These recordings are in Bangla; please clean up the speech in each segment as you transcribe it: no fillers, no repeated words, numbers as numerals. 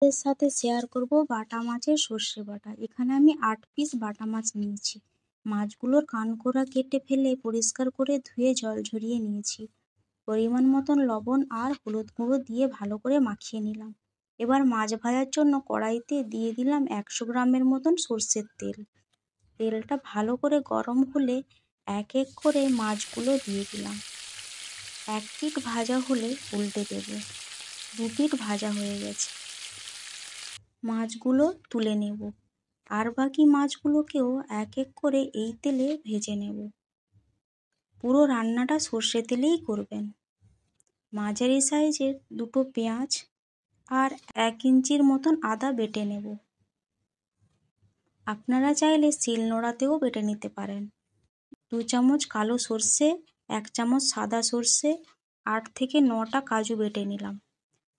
এর সাথে শেয়ার করব বাটা মাছের সর্ষে বাটা। এখানে আমি 8 পিস বাটা মাছ নিয়েছি। মাছগুলোর কানকোড়া কেটে ফেলে পরিষ্কার করে ধুয়ে জল ঝরিয়ে নিয়েছি। পরিমাণ মতন লবণ আর হলুদ গুঁড়ো দিয়ে ভালো করে মাখিয়ে নিলাম। এবার মাছ ভাজার জন্য কড়াইতে দিয়ে দিলাম 100 গ্রামের মতন সর্ষের তেল। তেলটা ভালো করে গরম হলে এক এক করে মাছগুলো দিয়ে দিলাম। এক পিঠ ভাজা হলে উল্টে দেব। 2 পিঠ ভাজা হয়ে গেছে। মাছগুলো তুলে নেব। আর বাকি মাছগুলোকেও এক এক করে এই তেলে ভেজে নেব। পুরো রান্নাটা সর্ষে তেলেই করবেন। মাঝারি সাইজের 2টো পেঁয়াজ আর 1 ইঞ্চির মতন আদা বেটে নেব। আপনারা চাইলে শিলনোড়াতেও বেটে নিতে পারেন। 2 চামচ কালো সর্ষে, 1 চামচ সাদা সর্ষে, 8 থেকে 9টা কাজু বেটে নিলাম।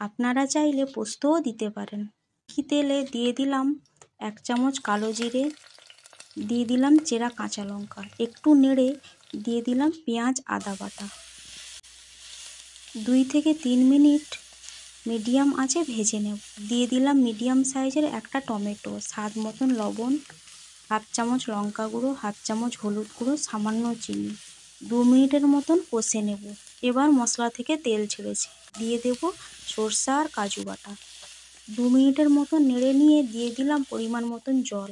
আপনারা চাইলে পোস্তও দিতে পারেন। তেলে দিয়ে দিলাম 1 চামচ কালো জিরে, দিয়ে দিলাম চেরা কাঁচা লঙ্কা। একটু নেড়ে দিয়ে দিলাম পেঁয়াজ আদা বাটা। 2 থেকে 3 মিনিট মিডিয়াম আঁচে ভেজে নেব। দিয়ে দিলাম মিডিয়াম সাইজের একটা টমেটো, স্বাদ মতন লবণ, 1/2 চামচ লঙ্কা গুঁড়ো, 1/2 চামচ হলুদ গুঁড়ো, সামান্য চিনি। 2 মিনিটের মতন কষে নেব। এবার মশলা থেকে তেল ছেড়েছে, দিয়ে দেব সরষে আর কাজু বাটা। 2 মিনিটের মতন নেড়ে নিয়ে দিয়ে দিলাম পরিমাণ মতন জল।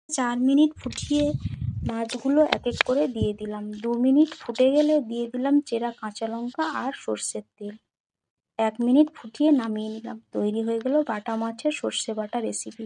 4 মিনিট ফুটিয়ে মাছগুলো এক এক করে দিয়ে দিলাম। 2 মিনিট ফুটে গেলে দিয়ে দিলাম চেরা কাঁচা লঙ্কা আর সর্ষের তেল। 1 মিনিট ফুটিয়ে নামিয়ে নিলাম। তৈরি হয়ে গেল বাটা মাছের সর্ষে বাটা রেসিপি।